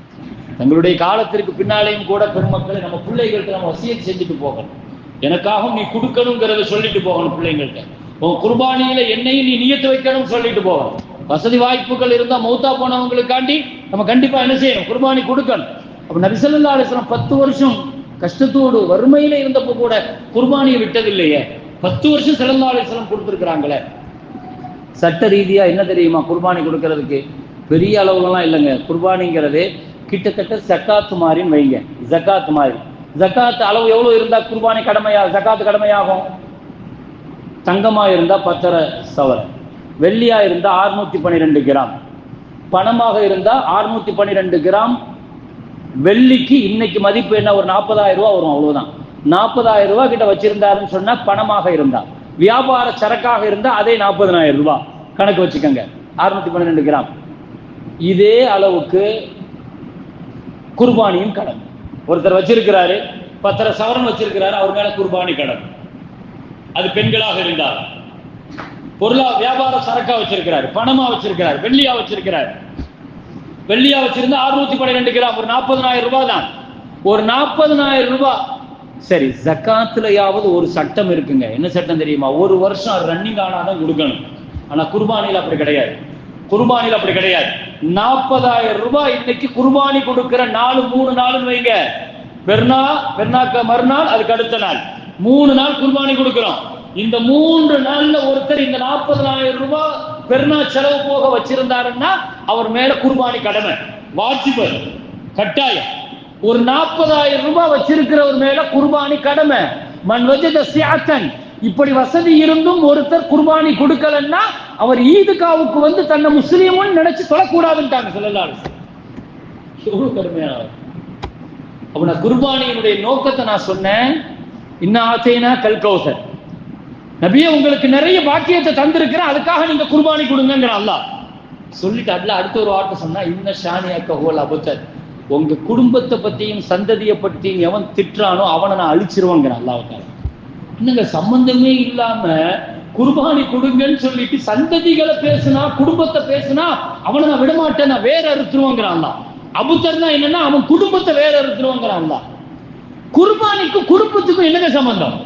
தங்களுடைய காலத்திற்கு பின்னாலேயும் கூட பெருமக்களை நம்ம பிள்ளைகள்கிட்ட நம்ம வசியத் செஞ்சுட்டு போகணும். எனக்காகவும் நீ கொடுக்கணுங்கிறத சொல்லிட்டு போகணும் பிள்ளைங்கள்ட்ட. உன் குர்பானியில என்னையும் நீ நியத்து வைக்கணும்னு சொல்லிட்டு போகணும். வசதி வாய்ப்புகள் இருந்தா மௌத்தா போனவங்களுக்காண்டி நம்ம கண்டிப்பா என்ன செய்யணும்? குர்பானி கொடுக்கணும். அப்ப நபி ஸல்லல்லாஹு அலைஹி வஸல்லம் 10 வருஷம் கஷ்டத்தோடு வறுமையில இருந்தப்போ கூட குர்பானியை விட்டதில்லையே. 10 வருஷம் ஸல்லல்லாஹு அலைஹி வஸல்லம் கொடுத்துருக்குறாங்களே. சட்ட ரீதியா என்ன தெரியுமா? குர்பானி கொடுக்கறதுக்கு பெரிய அளவுலாம் இல்லைங்க. குர்பானிங்கிறது கிட்டத்தட்ட ஜக்காத்து மாதிரின்னு வைங்க. ஜக்காத்து மாதிரி. ஜக்காத்து அளவு எவ்வளவு இருந்தா குர்பானி ஜக்காத்து கடமையாகும்? தங்கமா இருந்தா 10.5 சவரன், வெள்ளியா இருந்தா 612 கிராம், பணமாக இருந்தா 612 கிராம். வெள்ளிக்கு இன்னைக்கு மதிப்பு என்ன? ஒரு 40,000 ரூபா வரும், அவ்வளவுதான். 40,000 ரூபாய் கிட்ட வச்சிருந்தாருன்னு சொன்னா பணமாக இருந்தா வியாபார சரக்காக இருந்தா அதே 40,000 ரூபாய் கணக்கு வச்சுக்கோங்க, 612 கிராம். இதே அளவுக்கு குர்பானியும் கடன். ஒருத்தர் வச்சிருக்கிறாரு 10 சவரன் வச்சிருக்கிறாரு, அவர் மேல குர்பானி கடன். அது பெண்களாக இருந்தார். பொருளா வியாபார சரக்கா வச்சிருக்கிறார், பணமா வச்சிருக்கிறார், வெள்ளியா வச்சிருக்கிறார். வெள்ளியா வச்சிருந்தா 612 கிராம், ஒரு 40,000 ரூபாய் தான். ஒரு 40,000 ரூபாய். சரி, ஜக்காத்துலயாவது ஒரு சட்டம் இருக்குங்க. என்ன சட்டம் தெரியுமா? ஒரு வருஷம் ரன்னிங் ஆனாதான் கொடுக்கணும். ஆனா குர்பானியில் அப்படி கிடையாது. குர்பானியில் அப்படி கிடையாது. 40,000 ரூபாய் இன்னைக்கு குர்பானி கொடுக்கிற 3 நாள் வைங்க. பெருநாக்கு மறுநாள், அதுக்கு அடுத்த நாள் 3 நாள் குர்பானி கொடுக்கிறோம். இந்த 3 நாள்ல ஒருத்தர் இந்த 40,000 ரூபாய் பெருநா செலவு போக வச்சிருந்தாருன்னா அவர் மேல குர்பானி கடமை, வாஜிபு, கட்டாயம். ஒரு 40,000 ரூபாய் வச்சிருக்கிறவர் மேல குர்பானி கடமை. மன் வஜத சிஅத்தன், இப்படி வசதி இருந்தும் ஒருத்தர் குர்பானி கொடுக்கலன்னா அவர் ஈதுகாவுக்கு வந்து தன்னை முஸ்லீம்னு நினைச்சு சொல்லக்கூடாதுன்ட்டாங்க ஸல்லல்லாஹு அலைஹி வஸல்லம். எவ்வளவு கடுமையானவர். அப்ப நான் குர்பானியினுடைய நோக்கத்தை நான் சொன்னேன். இன்னா ஆசைனா கல் கௌசர், நபியே உங்களுக்கு நிறைய பாக்கியத்தை தந்திருக்கிறேன், அதுக்காக நீங்க குர்பானி கொடுங்கிற அல்லாஹ் சொல்லிட்டு அதுல அடுத்த ஒரு வார்த்தை சொன்னா, இன்ன ஷானியாக்க ஹோல் அபுத்தர், உங்க குடும்பத்தை பத்தியும் சந்ததியை பத்தியும் எவன் திட்டுறானோ அவனை நான் அழிச்சிருவாங்கிறேன் அல்லாஹ்வுக்காக. இன்னங்க சம்பந்தமே இல்லாம குர்பானி கொடுங்கன்னு சொல்லிட்டு சந்ததிகளை பேசுனா, குடும்பத்தை பேசுனா அவனை நான் விடமாட்டேன், நான் வேற அறுத்துருவாங்கிறான் அல்லாஹ். அபுத்தர்னா என்னன்னா அவன் குடும்பத்தை வேற அறுத்துருவாங்கிறான் அல்லாஹ். குர்பானிக்கும் குடும்பத்துக்கும் என்னங்க சம்பந்தம்?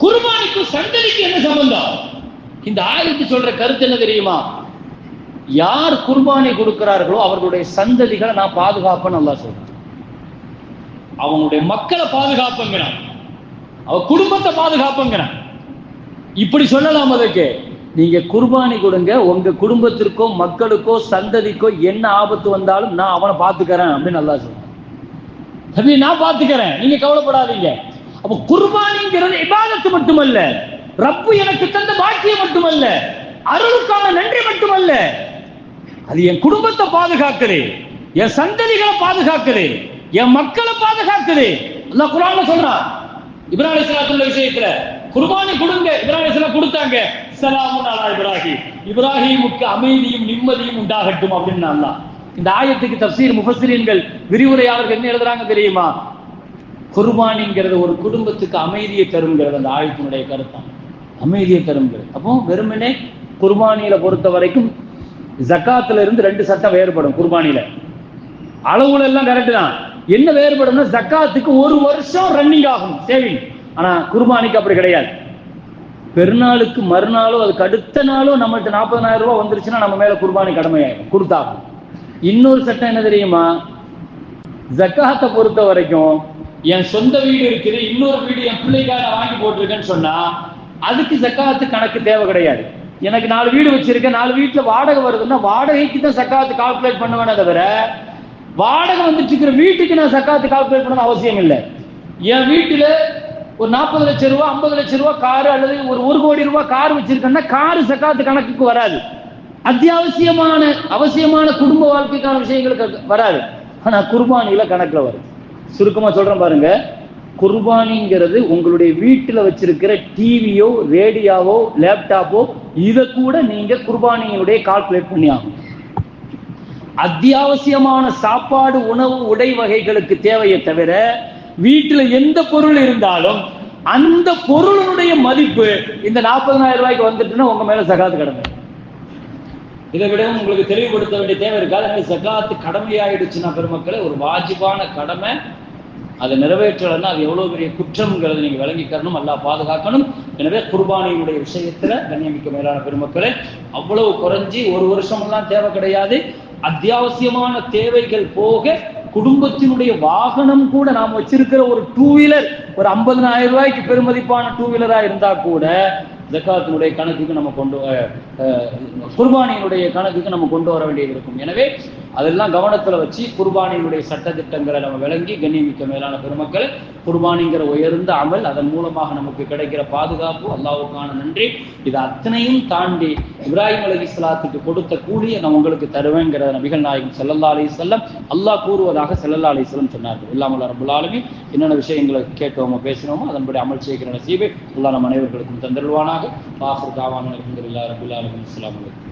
குர்பானிக்கும் சந்ததிக்கு என்ன சம்பந்தம்? இந்த ஆயத்து சொல்ற கருத்து என்ன தெரியுமா? யார் குர்பானி கொடுக்கிறார்களோ அவர்களுடைய சந்ததிகளை நான் பாதுகாப்பேன்னு அல்லாஹ் சொல்றான். அவங்களுடைய மக்களை பாதுகாப்புங்கிறான், அவ குடும்பத்தை பாதுகாப்புங்கிறான். இப்படி சொல்லலாம். அதுக்கு நீங்க குர்பானி கொடுங்க, உங்க குடும்பத்திற்கோ மக்களுக்கோ சந்ததிக்கோ என்ன ஆபத்து வந்தாலும் நான் அவனை பார்த்துக்கிறேன் அப்படின்னு அல்லாஹ் சொல்றான். தம்பி நான் பார்த்துக்கிறேன், நீங்க கவலைப்படாதீங்க. அப்ப குர்பானிங்கிறது இபாதத்து மட்டுமல்ல, ரப்பு எனக்கு தந்த பாக்கியம் மட்டுமல்ல, அருளுக்கான நன்றி மட்டுமல்ல, அது என் குடும்பத்தை பாதுகாக்குது, என் சந்ததிகளை பாதுகாக்குது, என் மக்களை பாதுகாக்குது. அல்லாஹ் குர்ஆன்ல சொல்றான். இப்ராஹிம் அலைஹிஸ்ஸலாத்துடைய விஷயத்துல குர்பானி கொடுங்க, இப்ராஹிம் அலைஹிஸ்ஸலாம் கொடுத்தாங்க. ஸலாமுன் அலா இப்ராஹிம், இப்ராஹிமுக்கு அமைதியும் நிம்மதியும் உண்டாகட்டும் அப்படின்னு அல்லாஹ். இந்த ஆயத்துக்கு தஃசீர் முஃபஸ்ஸிரீன்கள் விரிவுரையாளர்கள் என்ன எழுதுறாங்க தெரியுமா? குர்பானிங்கிறது ஒரு குடும்பத்துக்கு அமைதியை தருங்கிறது அந்த ஆயத்தினுடைய கருத்தான், அமைதியை தருங்கிறது. அப்போ வெறுமனே குர்பானியில பொறுத்த வரைக்கும் ஜக்காத்துல இருந்து 2 சட்டம் வேறுபடும். குர்பானியில அளவுல எல்லாம் கரெக்ட் தான். என்ன வேறுபடும்னா ஜக்காத்துக்கு ஒரு வருஷம் ரன்னிங் ஆகும் சேவிங். ஆனா குர்பானிக்கு அப்படி கிடையாது. பெருநாளுக்கு மறுநாளோ அதுக்கு அடுத்த நாளோ நம்மகிட்ட 40,000 ரூபாய் வந்துருச்சுன்னா நம்ம மேல குர்பானி கடமையாகும், கொடுத்தாகும். இன்னொரு சட்டம் என்ன தெரியுமா? ஜக்காத்தை பொறுத்த வரைக்கும் என் சொந்த வீடு இருக்குது, இன்னொரு வீடு என் பிள்ளைக்காக வாங்கி போட்டிருக்கேன்னு சொன்னா அதுக்கு ஜக்காத்து கணக்கு தேவை கிடையாது. எனக்கு 4 வீடு வச்சிருக்கேன், 4 வீட்டுல வாடகை வருதுன்னா வாடகைக்கு தான் ஜக்காத்து கால்குலேட் பண்ணுவேனே தவிர வாடகை வந்துட்டு இருக்கிற வீட்டுக்கு நான் ஜக்காத்து கால்குலேட் பண்ண அவசியம் இல்லை. என் வீட்டுல ஒரு 40 லட்சம் ரூபாய் 50 லட்சம் ரூபாய் காரு அல்லது ஒரு 1 கோடி ரூபாய் கார் வச்சிருக்கேன்னா காரு ஜக்காத்து கணக்குக்கு வராது. அவசியமான குடும்ப வாழ்க்கைக்கான விஷயங்களுக்கு வராது. ஆனா குர்பானியில கணக்குல வரும். சுருக்கமா சொல்றேன் பாருங்க, குர்பானிங்கிறது உங்களுடைய வீட்டுல வச்சிருக்கிற டிவியோ ரேடியோவோ லேப்டாப்போ இதை கூட நீங்க குர்பானியினுடைய கால்குலேட் பண்ணி ஆகும். அத்தியாவசியமான சாப்பாடு உணவு உடை வகைகளுக்கு தேவையை தவிர வீட்டுல எந்த பொருள் இருந்தாலும் அந்த பொருளுடைய மதிப்பு இந்த 40,000 ரூபாய்க்கு வந்துட்டுன்னா உங்க மேல ஜகாத் கடமை. இதை விடவும் உங்களுக்கு தெளிவுபடுத்த வேண்டிய தேவை இருக்காது. ஜகாத்து கடமையாயிடுச்சுன்னா பெருமக்களே ஒரு வாஜிபான கடமை, அதை நிறைவேற்றலைன்னா அது எவ்வளவு பெரிய குற்றம்ங்கிறத நீங்க விளங்கிக்கணும், அல்லாஹ் பாதுகாக்கணும். எனவே குர்பானியினுடைய விஷயத்துல கண்ணியமிக்க மேலான பெருமக்களே அவ்வளவு குறைஞ்சி ஒரு வருஷம்லாம் தேவை கிடையாது. அத்தியாவசியமான தேவைகள் போக குடும்பத்தினுடைய வாகனம் கூட நாம் வச்சிருக்கிற ஒரு 2 வீலர் ஒரு 50,000 ரூபாய்க்கு பெருமதிப்பான 2 வீலரா இருந்தா கூட ஜக்காத்தினுடைய கணக்குக்கு நம்ம குர்பானியினுடைய கணக்குக்கு நம்ம கொண்டு வர வேண்டியது இருக்கும். எனவே அதெல்லாம் கவனத்துல வச்சு குர்பானியுடைய சட்டத்திட்டங்களை நம்ம விளங்கி கண்ணியமிக்க மேலான பெருமக்கள், குர்பானிங்கிற உயர்ந்த அமல், அதன் மூலமாக நமக்கு கிடைக்கிற பாதுகாப்பு, அல்லாஹ்வுக்கான நன்றி, இது அத்தனையும் தாண்டி இப்ராஹிம் அலைஹிஸ்ஸலாத்துக்கு கொடுத்த கூலியை நான் உங்களுக்கு தருவேங்கிற நபிகள் நாயகம் ஸல்லல்லாஹு அலைஹி வஸல்லம் அல்லாஹ் கூறுவதாக ஸல்லல்லாஹு அலைஹி வஸல்லம் சொன்னார்கள். எல்லாம் வல்ல ரப்பல் ஆலமீன் என்னென்ன விஷயங்களை கேட்டோமோ பேசினோமோ அதன்படி அமல் செய்கிற நசீபை அல்லாஹ் நம் அனைவர்களுக்கும் தந்தருள்வானாக. ஆகிர் தாவானா அல்ஹம்துலில்லாஹி ரப்பில் ஆலமீன். அஸ்ஸலாமு அலைக்கும்.